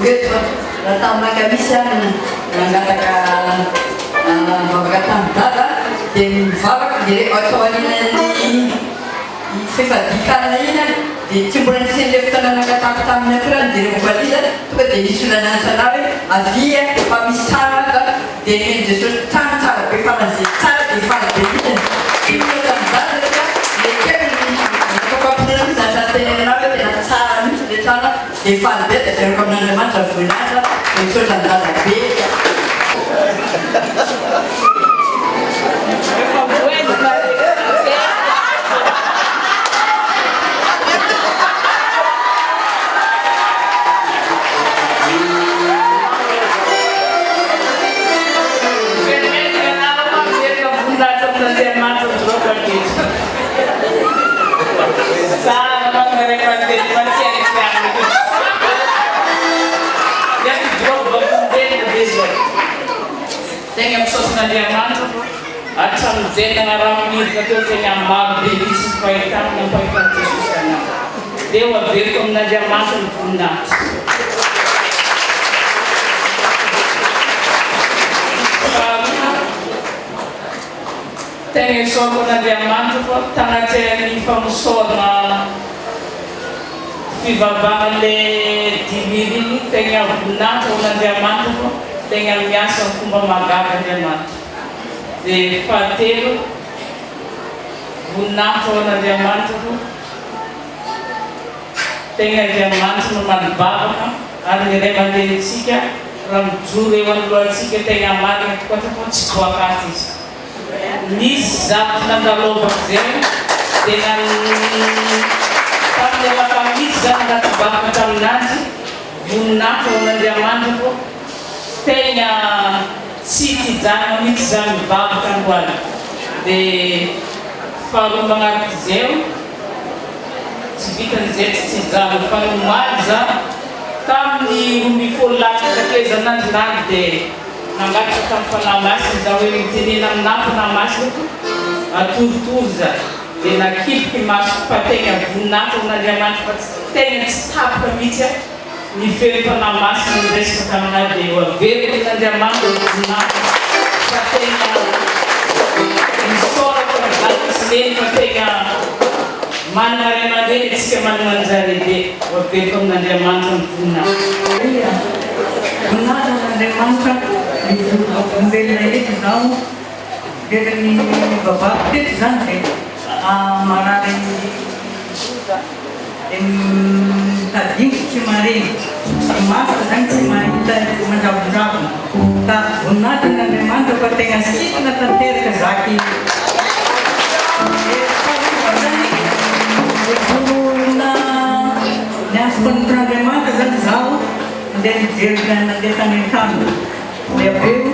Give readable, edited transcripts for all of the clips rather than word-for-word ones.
eto raha taminaka misy nangataka vavaka tamin'ny dada dia mivavaka dia atao aninany fefadikana iny dia tsy mbola nisy le fotoana nangatako tamin'ny akorany dia rehefa tonga dia nisy olona nantsana hoe avia fa misy tsara dia neny Jesosy tany tsara be faran'izay tsara dia fara be mihitsy tamin'ny dada dia kapampinena mihitsy zatenenana hoe tena tsara mihitsy le tsara dia fara be dia zeroko amin'Andriamanitra voninahitra dia misaotra ny dada be. Tenha pessoas na diamante, acham dizer na ramir que eu tenho amado de isso vai estar não vai fazer isso deu a ver como na diamante no fundamento. Tenha só na diamante, tá na terra me fomos só na viva vale dividi tenha fundamento na diamante. Tenha ameaça como uma gaga diamante de fateiro bunato na diamante tenha diamante no manbaba alirema de sika ramjure wanduan sika tenha mali kwata kwata kwa katis nis zap na daloba zen dengan tamde la misa na tabaka tamnati bunato na diamante tenha citizano mitizano babo kanguana de falo mangarizeu civitanzeu citizano falo maza tamni unifolati takeza nandinandi de nangati kamfana masi zawe tinina napo na masi atutuza de nakipki masu patenha vunato na diamante patenha stapa mitya ni fez para na máxima desse caminhar de eu ver que na diamante na já tem história para dar se para pegar manarema dele que mananzare de eu ver como na diamante na na diamante e bem aí não dele babá desante a marare tadi cimari mas sedang cimari kita menjauh-jauh tak guna dengan memang kepentingan sih kita terter ke zaki guna yang sebenarnya memang kesan jauh dari jalan dari tangan dia beu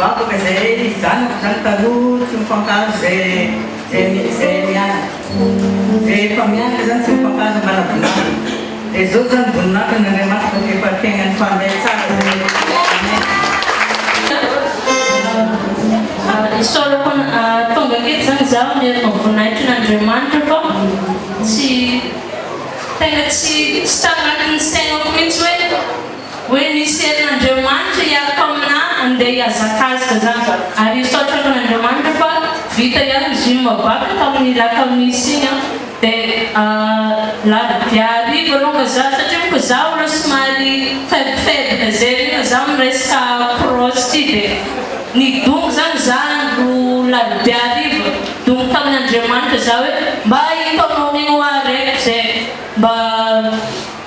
bago kasi sana talu sumpang kasi pamilya kasi sumpang kasi malapit Zuzan bunna kan naman ko ipatingan family sa solo con tongagit sang zao ni mo kunai tunan remanda po si tenga si stangan sengo kumitwe when ni sen na remanda ya komna ande ya zakas kazanga ari sotra con remanda po vita ya jimo ba kamni la kamisinya de la diari belum kesal saja kesal harus mari fed jadi kesal mereka cross tidak ni dung zang du la diari dung tamnya Jerman kesal bayi ekonomi warek se ba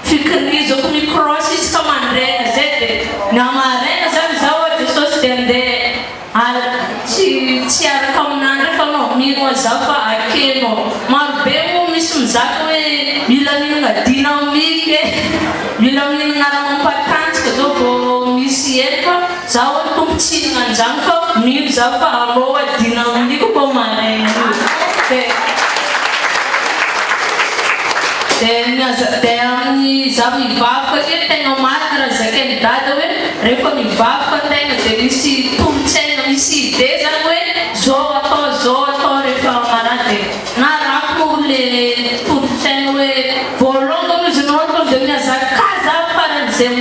fikir ni zokni cross is kamandre zede namare zang zawa Jesus dende al ciar kamandre ekonomi wazafa akeno marbemo misumzako bilang nga dinamike bilang nga rampatkan kedo misieta zawat kumcingan jangka mir zafa aloa dinamike ko mare ni zabi bapa ke tengo matra zaken dadawe repo ni bapa tengo delisi tumchen misi dezawe zo to repo marate na rakule tumchen we volongo miznoto de minha casa para dizer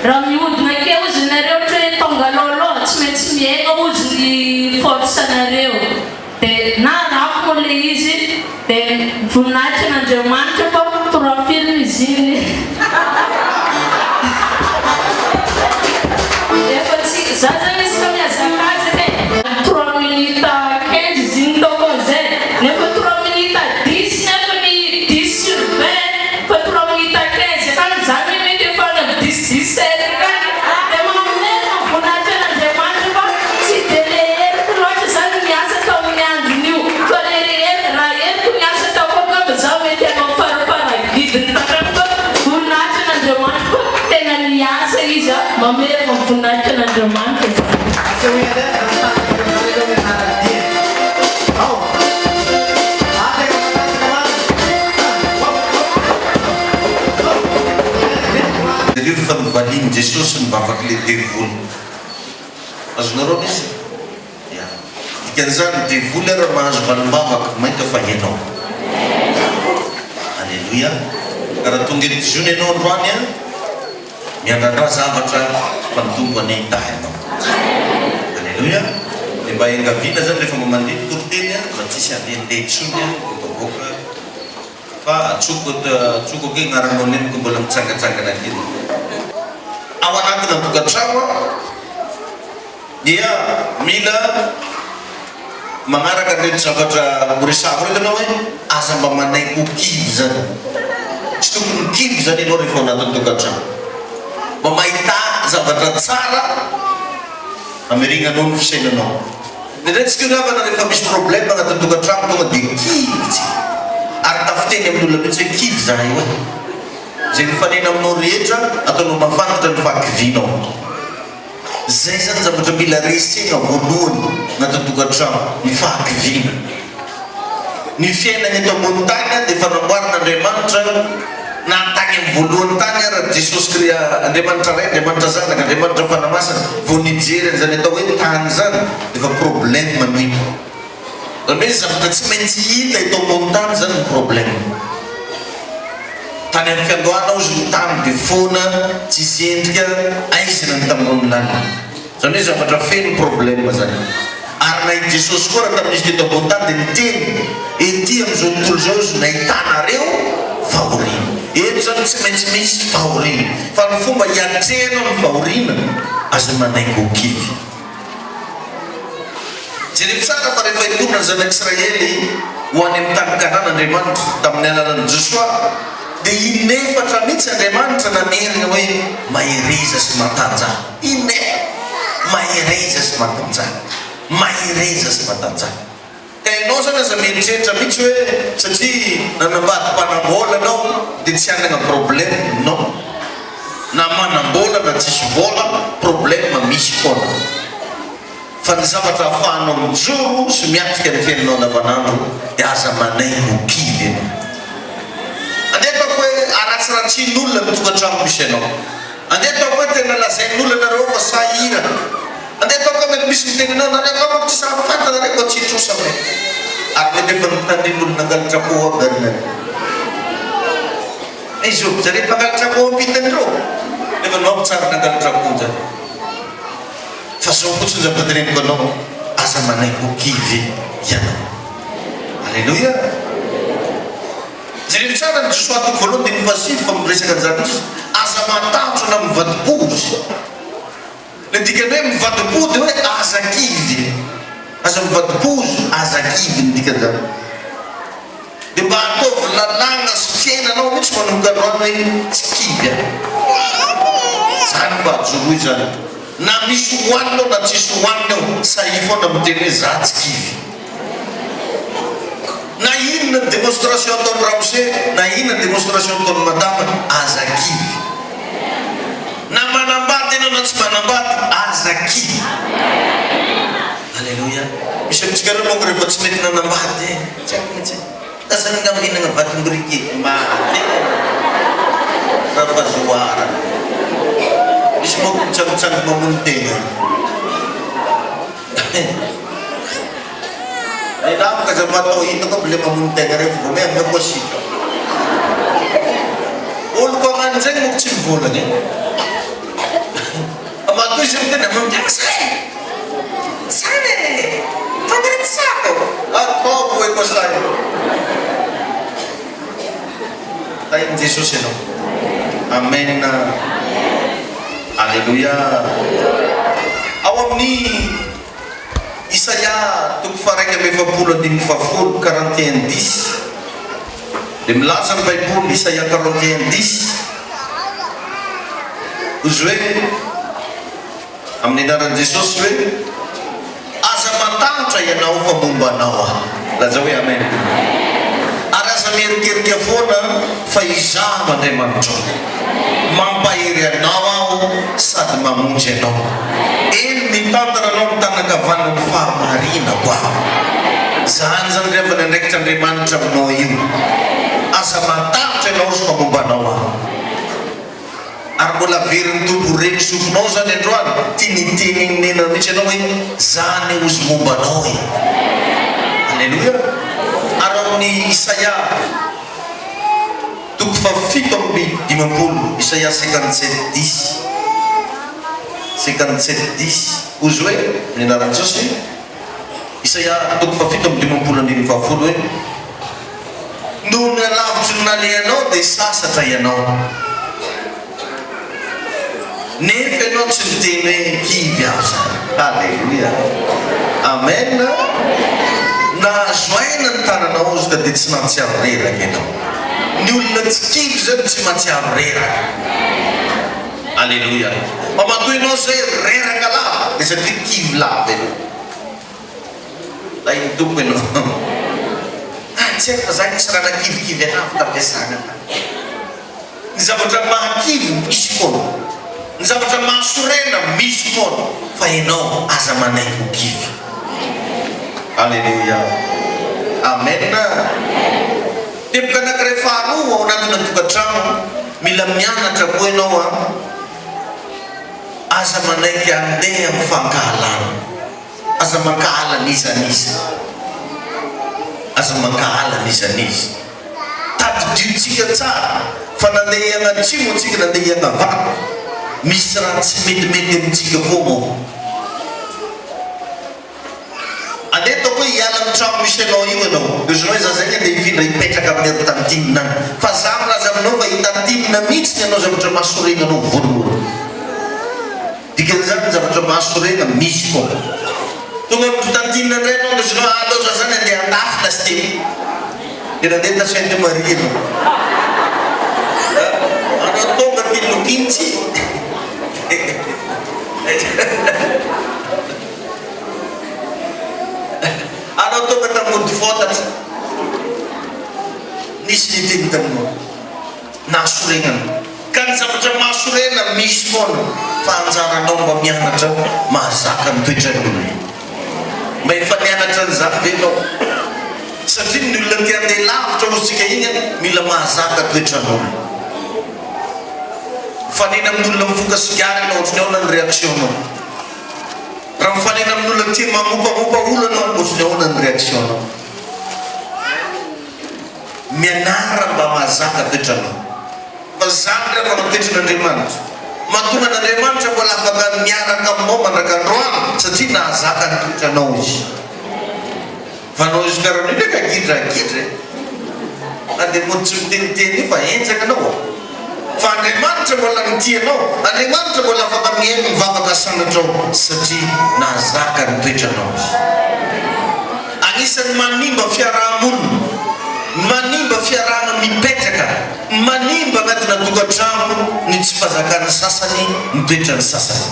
raha mihodina ke ozy nareo ohatra hoe tonga lôlô tsy maintsy miaigna ozy ny force anareo dia na rako moa le izy dia voninahitra n'Andriamanitra fa torafilo izy iny efa tsy za zany izy ka mihazakazy e 3 minutes 15 izy iny tao koa zay nefa 3 minutes 10 nefa ny 10 sur 20 fa 3 minutes 15 kany zany mety efa na 10-17 kany dia mamena voninahitra n'Andriamanitra fa tsy dia le heriko loatra zany miasa tao amin'ny andron'io fa le raha heriko miasa tao koa ngamba za mety anao faraparagidiny takanko voninahitra n'Andriamanitra fa tena miasa izy mamena voninahitra n'Andriamanitra Fa mivaliany Jesosy mivavaka le devoly azonareo misy dikan'izany devoly raha mahazo valim-bavaka mainka fa hainao alleloia karaha tonga eto zony ianao androany a miandrandra zavatra fa ny tompo any hitahy anao alleloia dia mba engaviana zany rehefa mandeha toriteny a mba tsisy andehandeha tsony a bokaboka fa atsoko ke agnaranao neniko mbola mitsangatsangana kely ao anatina tokantrano dia mila magnaraka an'ireny zavatra horesahako reto anao hoe aza mba manaiko kivy zany tsy tokony kivy zany ianao rehefa anatin'ny tokantrano mba mahita zavatra tsara amerignanao ny fisainanao dia ndray tsika ravana rehefa misy problème anatin'ny tokantrano tonga dia kivy ary tafiteny amin'olona mihitsy hoe kivy zahay hoe zay mifanena aminao rehetra ataonao mafantatra ny fahakivinao zay zany zavatra mila resena voalohany anatin'ny tokantrano ny fahakivina ny fiainana eto ambony tany dia fanamboaran'Andriamanitra na tany amin'ny voalohany tany ara Jesosy Andriamanitra ray Andriamanitra zanaka Andriamanitra fanamasana vao nijery zany atao hoe tany zany dia fa problème no hita zany hoe zavatra tsy maintsy hita eto ambony tany zany ny problème tany amin'ny fiandohana ozy ny tany dia foana tsisy endrika aizina ny tamin'ny lany zany hoe zavatra feno problème zany ary na i Jesosy koa raha tamin'izy teto ambony tany dia niteny ety amin'izao tontolo zao izy nahitanareo fahoriana eto zany tsy maintsy misy fahoriana fa ny fomba hiatrenao ny fahoriana azo manaingo kivy jereo tsara fa rehefa hitonona ny zanak'Israely ho any amin'ny tany kanan'Andriamanitra tamin'ny alalan'i Josua dia inefatra mihitsy Andriamanitra namerina hoe mahereza sy matanjaha mahereza sy matanjaha mahereza sy matanjaha ka ianao zany aza mieritreritra mihitsy hoe satria nanambady mpanambola anao dia tsy hanana problème non na manambola na tsisy vola problème misy foana fa ny zavatra ahafahanao mijoro sy miatrika ny fiainanao andavanandro dia aza manaingo kivy ianao andeha ataoko hoe aratsiratsian'olona ny tokantrano misy ianao andeha ataoko hoe tena lazain'olona nareo fa sahira andeha ataoko hoe mety misy mitenanao nareo ako tsy sahafanta nareko atsitrosa me ary mety efa mitandrin'olona angalitrapoa agarina izy io zare mpangalitrapoa ampitanyireo nefa nao mitsarana angalitrapoa zany fa zao fotsiny zavatra-teneniko anao aza manaingo kivy ianao alleloia jereo tsara ny Josua toko voalohany dia nifasivy fa miresaka an'izany izy aza matandro na mivadi-pozy le dikany hoe mivadi-po dia hoe aza kivy aza mivadi-pozy aza kivy ny dikan'izany dia mba ataovy lalàna sy fiainanao mihitsy manomboka androany hoe tsy kivy zany mba ajoroy zany na misy hoaninao na tsisy hoaninao sahia foana miteny hoe za tsy kivy na inona ny démonstration ataon'ny ramose na inona ny démonstration ataon'ny madama aza kivy na manambady ianao na tsy manambady aza kivy alleloia misy amitsika reo monko rehefa tsy mety nanambady tsy haiko mihitsy azany ngaminana vatim-brike maty raha fazoara misy monko mitsangontsango mamony tegna Ila ka zapato ito ka beli mamunte ka rin ko may ko sito. Ul ko man jeng muksin vola ni. misy mitena mampiaka sane faniritsako ataoko hoe koa zay tainy Jesosy ianao. Amen. Alleluia. Ao amin'ny Isaia 41:10 dia milaza ny Baiboly Isaia 41:10 izy hoe amin'ny anaran'i Jesosy hoe aza matahatra ianao fa momba anao aho. Laza hoe amen. Ary aza mierikerika foana fa izaho Andriamanitra mampahery anao aho sady mamonjy anao. Eny mitantara anao ny tanakavanan'ny fahamarinako aho. Zany zany revana ndraikitra Andriamanitra aminao io. Aza matahatra ianao fa momba anao aho. Ary mbola veriny tombo reny sofinao zany androany tia nitenenena mihitsy anao hoe zany ozy momba anao e. Alleluia. Ary amin'ny Isaia 7:50 Isaia 57:10 ozy hoe ny anaran'i Jesosy Isaia 7:50 hoe noho ny alavitry ny nalehanao dia sasatra ianao nefa ianao tsy miteny hoe kivy aho zany. Alleluia. Amen. Nahazo aina ny tananao izy ka dia tsy mahatsiaro reraka ianao. Ny olona tsy kivy zany tsy mahatsiaro reraka. Alleluia. Mamatoinao zay reraka lava dia satria kivy lava ianao. Iny tompo ianao. Tsy haiko fa zany nisy raha kivikivy anavo tampiasana. Ny zavatra mahakivy misy foana. Ny zavatra mahasorena misy foana. Fa ianao aza manaiky kivy. Alleluia. Amen. Teboka anankiray faharoa ao anatina tokantrano mila mianatra koa ianao aza manaiky andeha amin'ny fankahalana. Aza mankahala nizaniza. Aza mankahala nizaniza. Tadiditsika tsara fa nandeha hianatsimo tsika nandeha hianavaka. Misy raha tsy metimety amintsika foa moa. Andeto hoe hiala amin'ny trano misy anao io ianao. Izy hoe za zay dia hivindra hipetraka amin'ny ery-tantinina any. Fa za milaza aminao fa hitantinina mihitsy ny anao zavatra mahasorena anao voalohany. Dikan'izany ny zavatra mahasorena misy foa. Tonga amin'ny tantinina indray anao dia izy alao za zany andeha andafina sy teny. Dia nandeha ta-Sainte Marie anao. Anao tonga tilokintsy. Anao tonga tamody fotatra. Nisy niteny taminao. Nahasorenana. Ka ny zavatra mahasorena misy foana. Fa anjaranao mba mianatra mahazaka ny toetran'olona. Mba efa nianatra an'izany ve anao? Satria ny olona tia andeha lavitra ozintsika iny mila mahazaka toetran'olona. Mifanena amin'olona mifoka sigara anao ohatrany ahoana ny réactionao. Raha mifanena amin'olona tia mamopamopa olana ohatrany ahoana ny réactionao. Mianara mba mahazaka toetranao. Fa zany rehefa toetran'Andriamanitra. Mahatonga an'Andriamanitra mbola afaka miaraka aminao mandraka androany satria nahazaka ny toetranao izy. Fa anao izy karaha ndraika gidra. Na dia mody tsy miteniteny io fa enjaka anao. Fa Andriamanitra mbola nitianao. Andriamanitra mbola afaka miaino mivavaka sanatrao satria nahazaka ny toetranao izy. Anisan'ny manimba fiarahamonina, manimba fiarahana mipetraka, manimba agnatina tokantrano ny tsy fahazakana sasany ny toetrany sasany.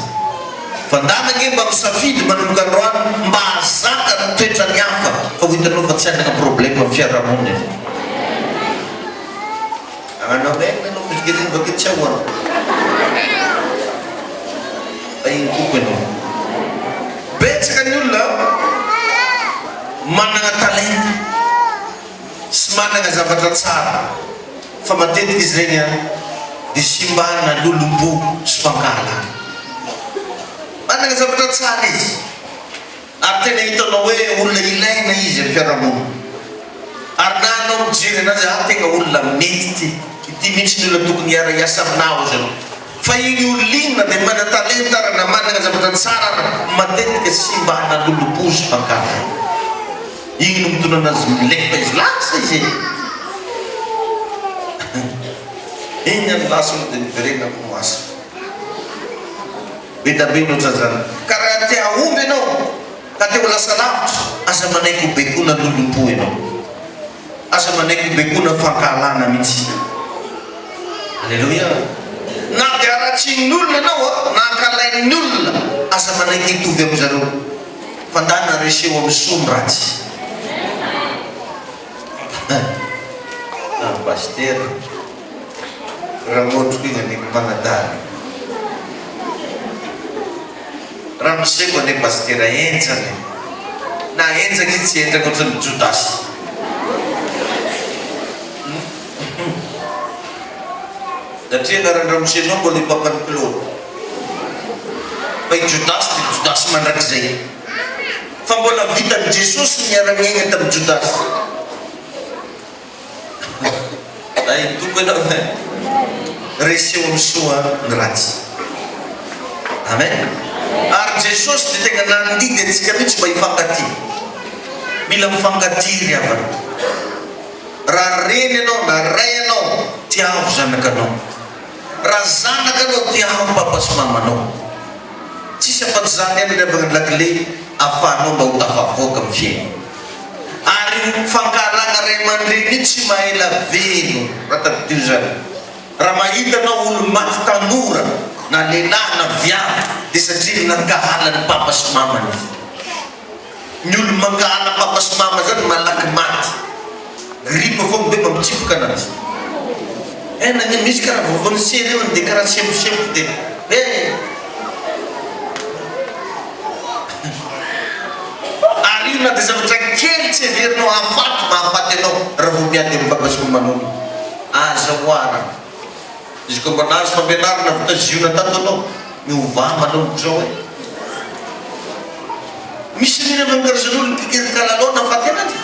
Fa ndanage mba misafidy manomboka androany mba hazaka ny toetrany hafa fa ho hitanao fa tsy hanana problema amin'ny fiarahamonina. Anao menanao fizikereny vaky tsy ahoana. Fa iny koko ianao. Betsaka ny olona manana talenta sy manana zavatra tsara. Fa matetika izy regny dia simbana lolombo sy fankahalana. Manana zavatra tsara izy. Ary tena hitanao hoe olona ilaina izy amin'ny fiarahamonina. Ary na anao mijery anazy tegna olona mety ity mihitsy ny olona tokony hiara hiasa aminao izy anao. fa igny olona dia mana-talenta raha namanana zavatra tsara matetika sy mba hanalolopozy fankana igny no mitondra anazy milefa izy lasa izy igny any lasa no dia niverena komoasa betabe no tsazana karaha tia omby ianao ka teo lasa lavitra asa manaiky ho baikona lolompo ianao asa manaiky ho baikona fankahalana mihitsy alleluia na dia aratsign'olona ianao na ankalain'olona asa manaiky hitovy amy zareo fandana reseho amy somy ratsy paster raha motroko igny aneky manadary raha miseko ane paster enjany na enjany izy tsy enjany ohatrany Jodasy satria narandraha misenao mbola papany piloro fa i Jodasy dia Jodasy mandrakizay fa mbola vitany Jesosy miara-miaigna tamin'ny Jodasy ay toko ianao reseho amy soa ny ratsy amen ary Jesosy dia tegna nandidy antsika mihitsy mba hifankaty mila mifankaty ry havana raha reny ianao na ray ianao tiavo zanakanao raha zanakanao tiavo papa sy mamanao tsisy afaty zany any ravagna lakile afahanao mba ho tafavoaka amy fiaina ary fankalagna ray aman-dreny iny tsy mahela velo raha tadidio zany raha mahitanao olo maty tanora na lehilahy na viavy dia satria nankahalany papa sy mamany ny olo mankahala papa sy mama zany malaky maty gripa foagna be mamitsipaka anazy nagny misy karaha vovony sery eo dia karaha semposempo dia ary io na dia zavatra kely tsy heverinao afaty mahafaty anao raha vo miady amy papa sy mamanao aza hoara izy koa mba nahazo fampianarana vitaziona tato anao miovamanao zao e misy mira mankarazan'olo pikirikalalao nafaty anazy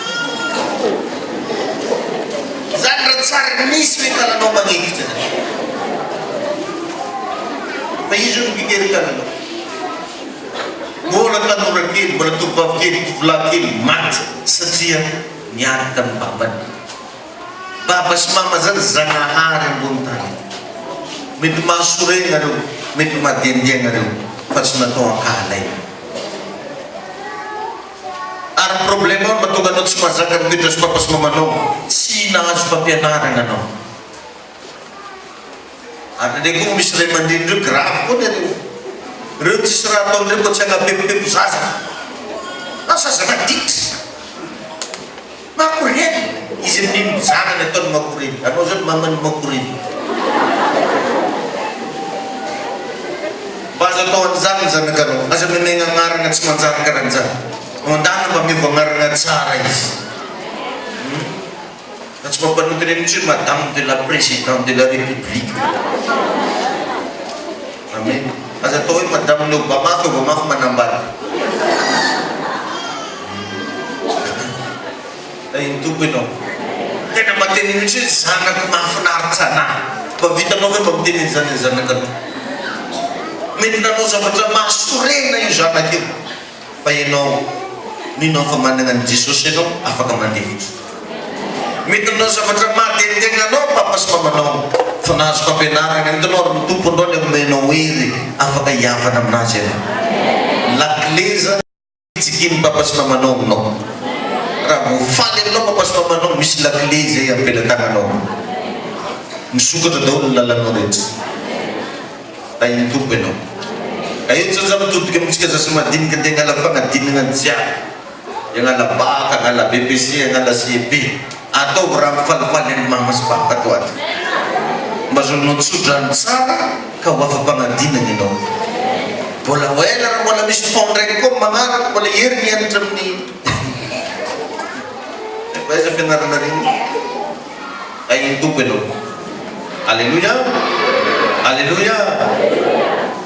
zany raha tsara misy hoe kalanao magnekitra fa izy io mikikerikananao mbola tanora kely mbola tovovavy kely tovolahy kely maty satria niady tamin'ny babany baba sy mama zany zagnahary ambony tany mety mahasoregna reo mety mahadiandiagna reo fa tsy natao ankahalay ary problème ao mahatonga anao tsy mahazaka mitoetra sy papa sy mamanao tsy nahazo fampianarana anao ary ndraiky koa misy ray aman-dreny reo grave koa nereo reo tsisy raha ataondreo mba tsy hagnapepopepo zaza na zazana ditra makoreny izy amin'iny zanany ataony makoreny anao zany mamany makoreny mba azo atao an'izany ny zanakanao aza memegna agnarana tsy manjary karan'izany mandana mba mivo agnarana tsara izy fa tsy mampanotany mihitsy hoe madame de la présidente de la république amen aza atao hoe madame ny Obama fa Obama fa manambady iny tompo ianao tena mateny mihitsy hoe zanako mahafinaritsy anahy mba vitanao hoe mba miteny zany ny zanakanao mety nanao zavatra mahasorena io zanak io fa ianao ninao fa manana ny Jesosy ianao afaka mandefitra mety nanao zavatra mahadendiagna anao papa sy mamanao fa nahazo fampianarana hitanao ny tompo andao ny omenao hery afaka hiavana aminazy ianao lakile zany tsikiny papa sy mamanao aminao raha vofaly aminao papa sy mamanao misy lakile zay ampelatagnanao misokatra daholo ny lalanao rehetra da iny tompo ianao ka io tsao mitodika amitsika zasy madinika dia agnala fagnadinana jiaby agnala baka agnala BPC agnala CEP ataovy raha mifalifaly any mama sy papa to ato mba zononao tsodrany tsara ka ho afa-pagnadinana ianao mbola hoela raha mbola misy fond ndraiky koa magnaraka mbola hery mianatra amin'ny aiza fianarana regny ainy tompo ianao alleluia alleluia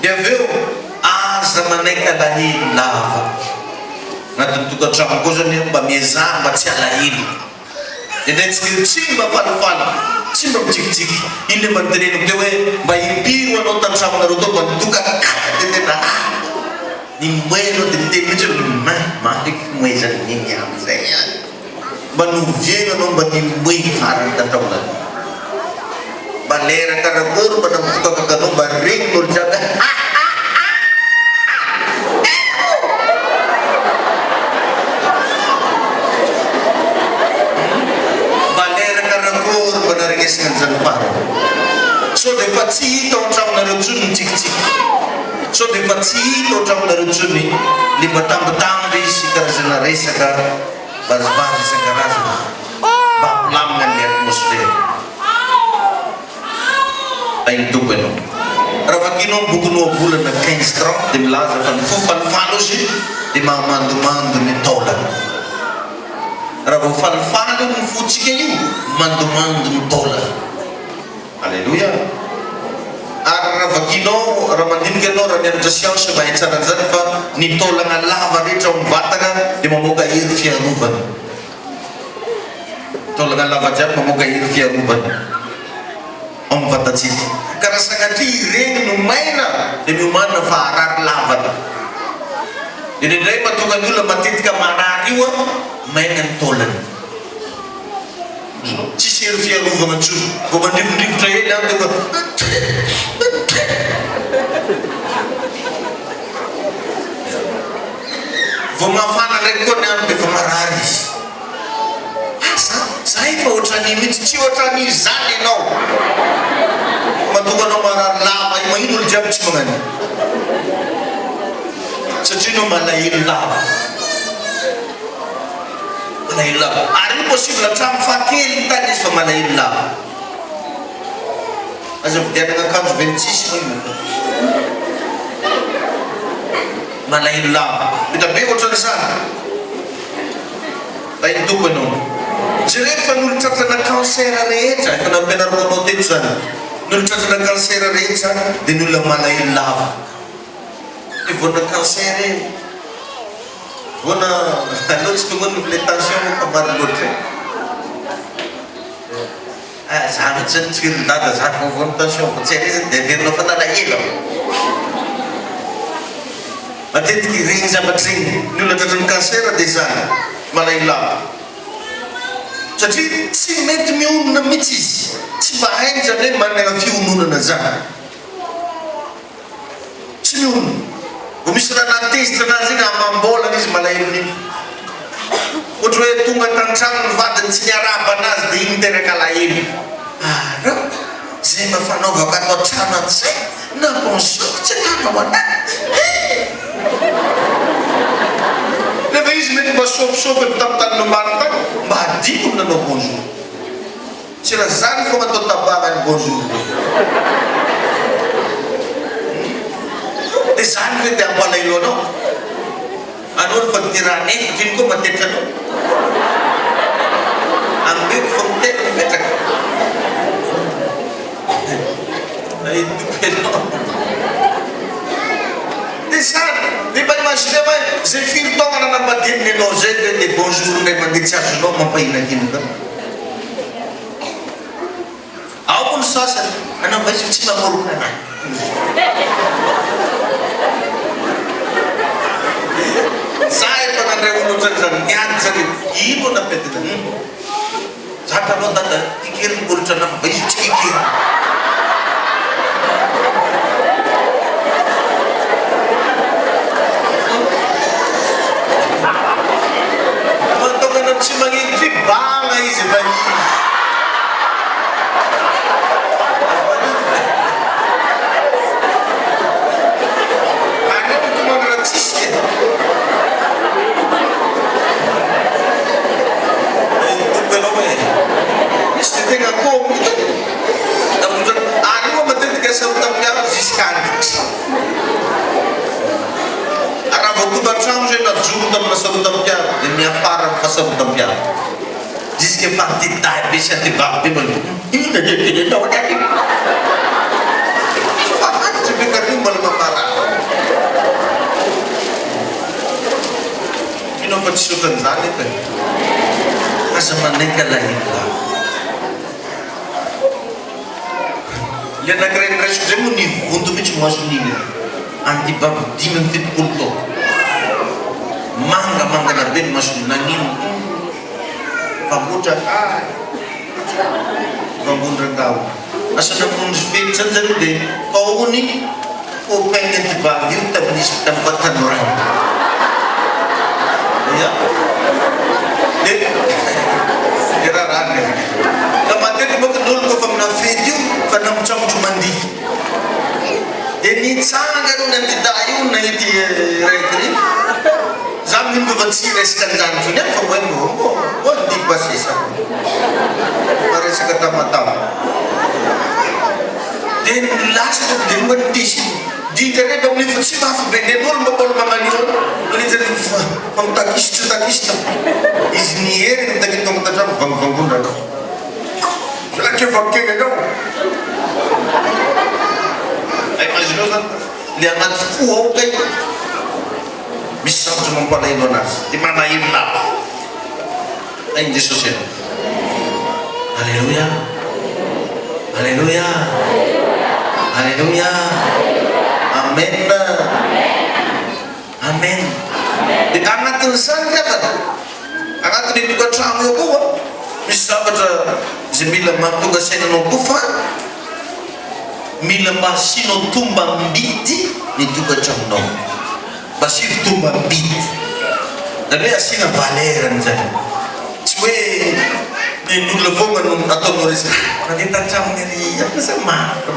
dia aveo aza manaiky alahelo lava agnatin'ny tokantrano koa zany mba miezah mba tsy alahelo dia ndraitsika tsy mba falifaly tsy mba mitsikitsiky. Iny le manteneniko teo hoe mba impiro anao tantramonareo tao mba nitokakaka de tena ny moeno de miteny mihitsy maheky moezany niny am'izay any mba novieno anao mba ny moe farany tantramonareo mba lera karakory mba namitokakaka anao mba regny n'olo jiaby zany farany so de fa tsy hita ao an-tramonareo ntsony mitsikitsiky so de fa tsy hita ao an-tramonareo ntsony le matambitamby sy karazana resaka vazivazy isan-karazana mba hampilamina ny atmosfera ainy toko ianao raha vakinao bokinao volana 15-30 de milaza fa ny fofalifaly ozy de mahamandomando ny taolana raha vao falifaly ny fotsika io mandomando ny taolana alleluia ary raha vakinao raha mandinika anao raha mianatra siansa mahay tsara zany fa ny taolana lava rehetra ao mivatana de mamoaka hery fiarovana taolana lava jiaby mamoaka hery fiarovana ao mivatatsika ka raha sagnatria ireny no maina de miomanina fa arary lavana indraindray mahatonga ny olona matetika marary io a maina ny taolana tsisy hery fiarovana ntsony vao mandrivondrivotra hely any defa vao mafana ndraiky koa ny any defa marary izy zay fa ohatrany mihitsy tsy ohatrany zany ianao mahatonga anao marary lava mahino olo jiaby tsy magnany satria anao malahelo lava malahelo lava ary possible hatramy fakely tany izy fa malahelo lava aza vidianana akanjo 26 moa malahelo lava vita be ohatrany zany da iny toko anao jereo fa n'olo tratrana cancer rehetra efa nampianariko anao teto zany n'olo tratrana cancer rehetra de ny olona malahelo lava de vona cancer vona allo tsy tonga le tension mo fa maro loatra zany zany tsy firin-dada zany fa vona tension fa tsy arizy de averinao fa nalahelo matetiky regny zavatry regny ny olona tratrana cancer de zany malahelo lava satria tsy mety mionona mihitsy izy tsy mba hainy zany hoe manana fiononana zany tsy mionona vo misy raha natezitra anazy iny amam-bolana izy malahelon'iny ohatra hoe tonga tantrano ny vadiny tsy niaraba anazy de iny teraka alahelo ara zay mba fanaovako ato an-trano an'izay na bonjour tsy atanao anazy nefa izy mety mba sofisofy tamintany lombany tany mba adiko nanao bonjour tsy raha zany fogna atao tabagany bonjour de zany hoe de ampalahelo anao anao ny fa tiraha nefatry iny koa matetra anao ambeko fa mitety mipetraka aidoko anao de zany de mba imagine hoe zay firy taogna nanambadininy anao zay de bonjour ndray mandeha tsy azonao mampahinakino ka ao koa ny sasany anao va izy tsy mamoroka anahy za efa nandray olo ohatrany zany niady zany ino napetita zaka anao dada kikery mbolitra anafa va izy tsy kikery mantonga tsy magnindry banga izy fa izy tegna komo ary moa matetika asa tampiaro jusqu'andritry raha vao tonga antrano zay najoro tamina sarotampiaro de miafara ny fahasarotampiaro jusque fantitay be sy antebaby be inonanao aky fahatry be kario mbola mamara inao fa tsy sokan'izany efa aza manaiky alahelo Dia anankiray raisiko zay moa nivonto mihitsy mason'igny antibavy 5-7 taona mangamangana be ny masony nanino fambotra vambondran-dao asa namonjy fety zany zareo dia taony copain antibavy io tamin'izy tamin'ny vatanorano ia dia raharaha ka matety moka n'olo kofa amina fety io fa namotsambotro mandihy dia nitsanga no nandida io nahity raiky za mino fa tsy resaka an'izany tsony any fa moa ndi basesa maresaka tamatama dia lasako dia mandisy dika reky amin'io fa tsy mafy be nen'olo mbapolo magnan'io anizany mamitakisitra takisitra izy nihery mitakito mitatramo vangovangondraka lakevakeny anao ay mazinao zany le anaty fo ao kay misy sambotra mampalahelo anazy dia manahelo lava ainy jesosy ena alleluia alleluia alleluia amen amen dia anatin'izany kakana anatin'ny tokantrano eo koa misy zavatra zay mila mahatonga sainanao koa fa mila masinao tomba mbity ny tokantramonao masino tomba mbity zany hoe asiana valerany zany tsy hoe n'olona vona no ataonao resaka nandeha tantramony ary anasa maka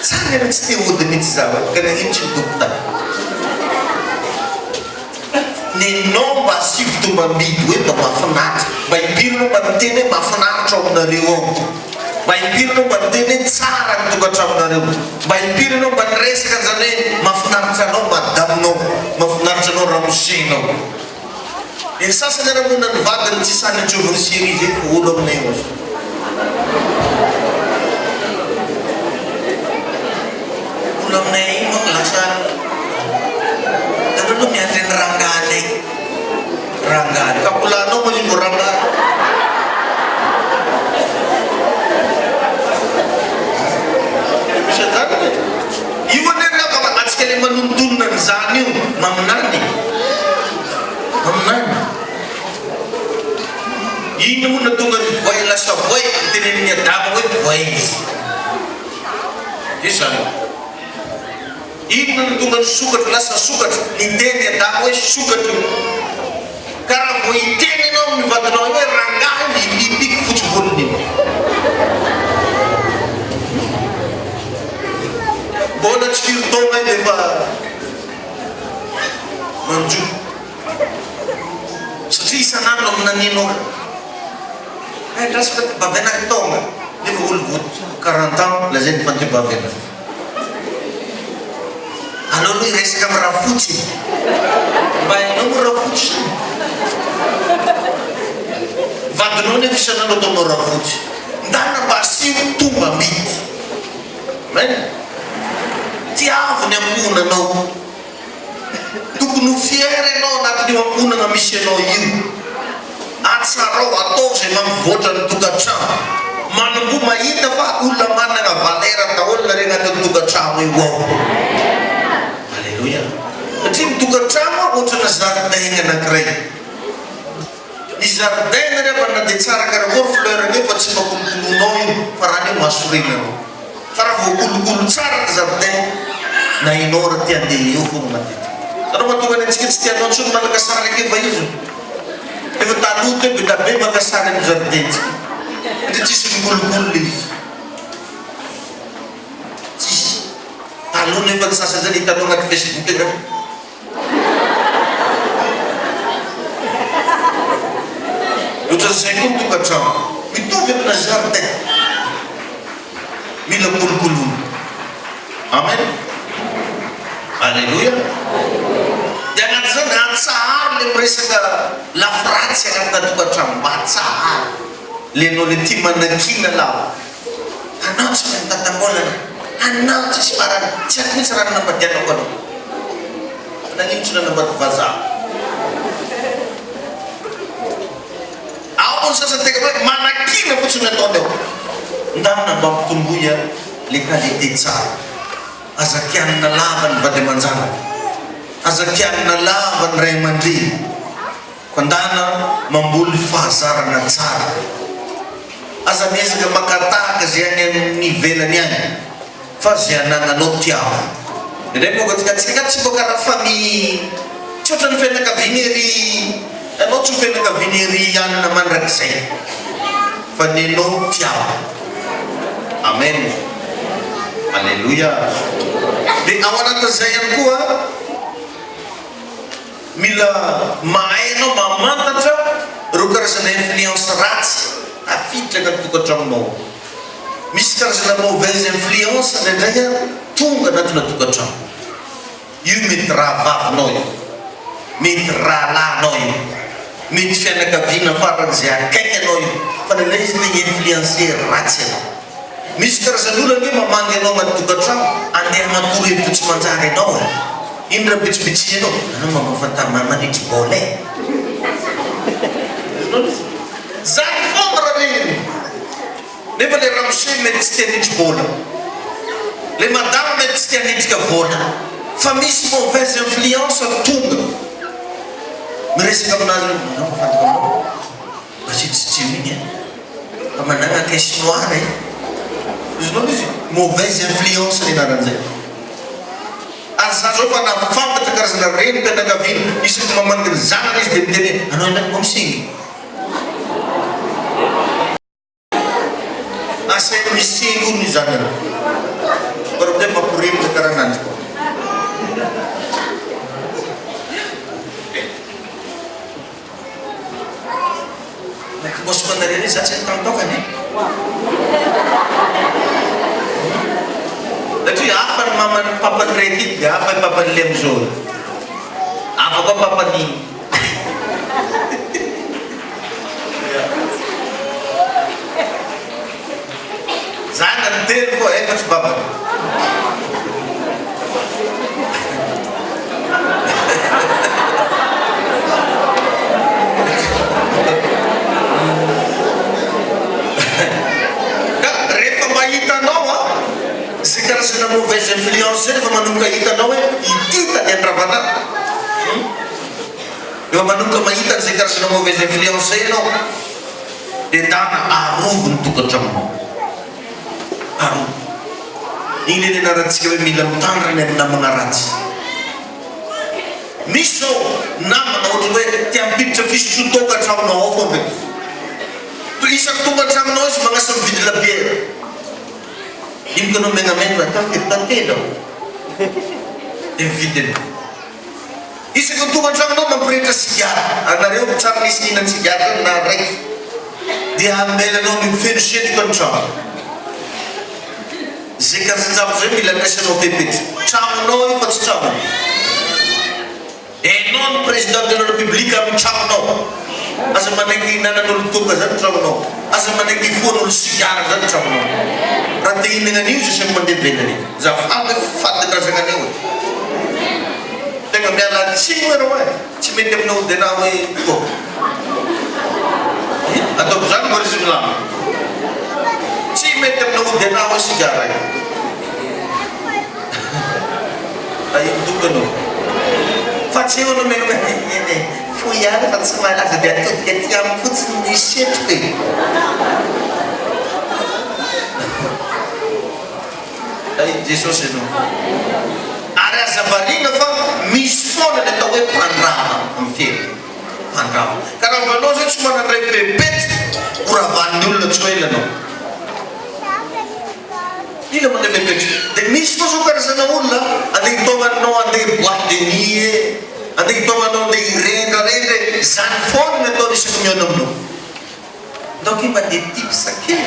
sany ara tsy te ody mihitsy zaho ka nagnino tsy mitokota nenao mba asio tomba mbity hoe mba mahafinaritra mba hipirinao mba niteny hoe mahafinaritra ao aminareo ao mba hipirinao mba niteny hoe tsara ny tokantramonareo mba hipirinao mba niresaka zany hoe mahafinaritra anao madaminao mahafinaritra anao ramosenao ny sasany aramonina ny vadiny tsy sany antsoviny siri zay ko olo aminay ao olo aminay iny moa lasa anao no miandry ny ranganay rangany kapolanao moa izy vo rangany misy zany io anery atsika le manontonona ny zany io maminany aminany ino moa natonga ny voay lasa voay teneniny adama hoe voay izy i zany ino natonga ny sokatra lasa sokatra niteny adama hoe sokatra karaha vo iteny anao amin'ny vadinao hoe rangahy lipiky fotsy volony mbola tsy firy-taona iny efa manjo satria isan'andro amin'naninao rasaka bavenaka taona nefa olo vo 40 ans la zay ny fante bavena alao aloha iresaka amin'ny raha fotsy mba hainao mo raha fotsy vadinao nefa isan'andro ataonao raha fotsy ndana mba asio tomba mbity maina tiaviny amponanao tokony ho fiera anao anatin'io amponana misy anao io atsarao atao zay mamivoatra ny tokantrano manombo mahita fa olona manana valera daholona re anatin'ny tokantrano io ao alleluia satria ny tokantrano ohatrana zaridaigny anankiray ny zaridaigny rehefa na dia tsara karakory fleur nefa tsy makolokoloanao io fa raha io mahasorinanao fa raha voakolokolo tsara ny zaridaigny na inao raha ty andeha eo fogna matetika tanao mahatonga ny antsika tsy tianao ntsony malakasary akefa izy efa taloto hoe be be makasary amin'ny jardintsika satria tsisy mikolokolo izy tsisy taloha nefa ny sasa zany hitanao agnaty Facebook eny ohatran'izay koa mitokantrano mitovy amina jardin mila kolokolono amen alleluia dia agnaty zany atsahary le miresaka lafiratsy agnatina tokantrano mba atsahary le anao le ty manakina lava anao tsy mantatambolana anao tsisy farany tsy aiko mihitsy raha nambadianako anao nagnino tsy nanambady vazaha ao ny sasateka hoe manakina fotsiny ataony ao ndana mba ampitomboya le qualité tsara, azakianina lava ny vady aman-janaka, azakianina lava ny ray aman-dreny, ko ndana mamboly fahazarana tsara, aza miezaka makatahaka zay any amin'ny ivelany any fa zay anagnanao tiao. Indray moka tsika tsy mboka raha famille tsy ohatra ny fianakaviany ery, anao tsy ho fianakaviany ery anina mandrakizay fa ny anao tiao. Amen, alleluia. Dia ao anatin'izay ihany koa mila mahay anao mamantatra ireo karazana influence ratsy afiditra agnaty tokantramonao. Misy karazana mauvaise influence ndraindray tonga anatina tokantrano. Io mety raha vavinao io, mety raha lahinao io, mety fianakaviana faran'izay akaiky anao io, fa nalay izy le influencer ratsy anao. Misy karazan'olona hoe mamangy anao anaty tokantrano andeha matory hevitra tsy manjary anao. Iny raha betsibetsy anao, anao mamafantama manitry baolay. Zany fomba raha regny. Nefa le ramose mety tsy tia nitry baola, le madama mety tsy tia nitrika baola, fa misy mauvaise influence tonga miresaka aminazy, anao mafantaka anao basitsitsio igny fa managna caisse noire izinao izy mauvaise influence ny anaran'izay. Ary za zao fa nafantatra karazana reny mpianakaviana isaky mamangy ny zanany izy dia miteny anao indraiky mba misingy asa misingy ony zanany fa raha amizay mampiremotra karaha ananjy. Bosiko anareny za tsy tamintokany satria hafa ny mamany papany reky dia hafa ny papany le amizao, hafa koa papany zana ny telo koa efatsy babany. Zay karazana mauvaise influence zay efa manomboka hitanao hoe itita ny andravana, efa manomboka mahita zay karazana mauvaise influence zay anao dia dana arovo ny tokantramonao, arovo. Igny le anarantsika hoe mila mitandriny amin'ny namana ratsy. Misy zao namana ohatra hoe tia ampiditra fisotro tokantramonao ao foana, to isaky tokantramonao izy magnasa mividy labiera. Ino ka anao megnamena va tafiry tantena dia mividina. Isaky tokantramonao mampirehitra sigara, anareo tsara nisy nihinan sigara na raiky dia amelanao mifeno setroka ny trano. Zay karazan-javo zay mila raisanao fepetra. Tramonao io fa tsy tramony. Enao ny président de la république amin'ny tramonao, aza manaiky nanan'olo toka zany tramonao, aza manaiky ifoan'olo sigara zany tramonao. Raha te hihinanan'io zay samy mandeha velany zafady fady karazana an'io e. Tegna miala tsiny anao e, tsy mety aminao dia na hoe ko ataoko zany mo rizy milama, tsy mety aminao dia na hoe sigara io. Ahidokanao fa tsy eo anao megnamena fo ihany fa tsy malaza dia atodika ty amin'ny fotsiny ny setroka e. Ay Jesosy anao. Ary azavarina fa misy foana ny atao hoe mpandrama amin'ny fiainana, mpandrama. Ka raha vanao zay tsy manandray pepety koravanin'ny olona tsy hoe ilanao. Ila mandeha pepety. Dia misy koa zao karazana olona andeha hitovanao andeha boîte de nuit, andeha hitovanao andeha hirendrarendra, zany foana ny ataony isaky mihaona aminao. Donc i mandeha tipsa kely,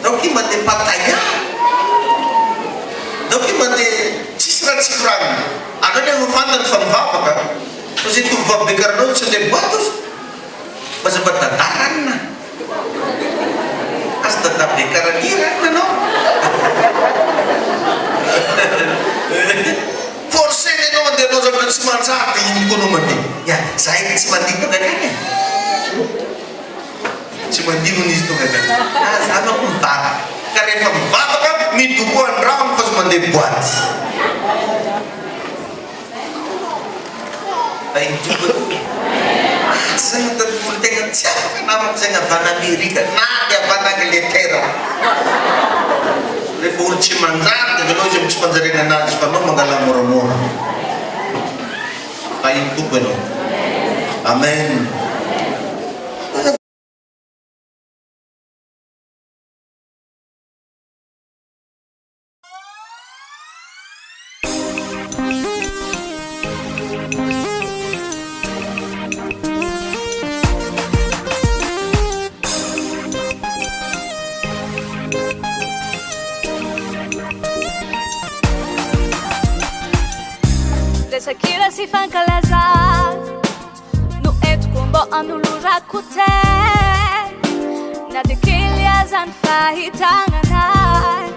donc i mandeha pataya, donc i mandeha tsisy raha tsy koragna. Anao ny mifantany fa mivavaka fa zay tovovavy be karanao tsy andeha boîte ozy fa zay mba dadarana azy dada be karanira anao forcé anao andeha anao zavatra tsy manjary dia iny koa anao mandeha. Ya, zahay tsy mandeha tonga akany e, tsy mandingon izy tonga ka zanako mivavaka ka rehefa mivavaka midokoa ny rano fa sy mandeha boaty tsy zay tatoolo tegna tsy afaka namako zay avana Amerika na dia avana Angletera rehefa olo tsy manjary dia anao izy tsy manjarena anazy fa anao mangala moramora ka iny tompo ianao amen. Sakira si fankalazar no entiko mbo anulurako te na dikili azany fahitanganay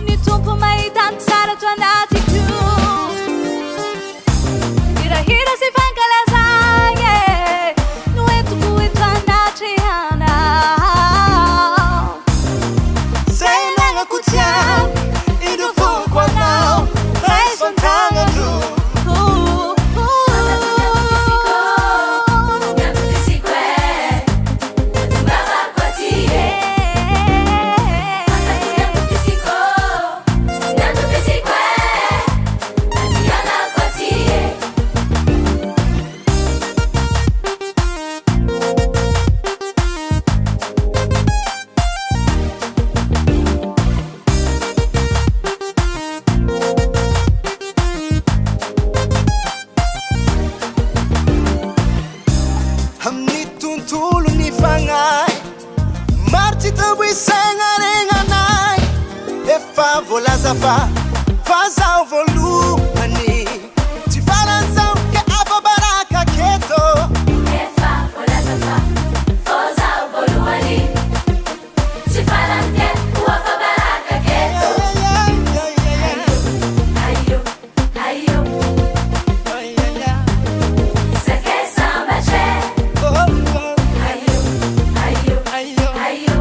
ny tompo mahitany tsara to anatiko hirahira si fankalazar no entiko ito anatrihanao zay nanako tiany idofoko anao raisontanatu Fazal volume te falanzão que ava baraka keto efa volazava fazal volume te falam que ava baraka keto ayo ayo ayo se que samba che ayo ayo ayo ayo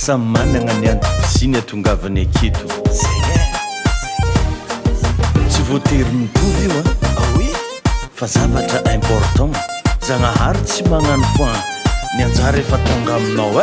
samy manana ny antopisiny atongavany aketo tsy voatery mitovy io fa zavatra important Zagnahary tsy magnano foana ny anjara efa tonga aminao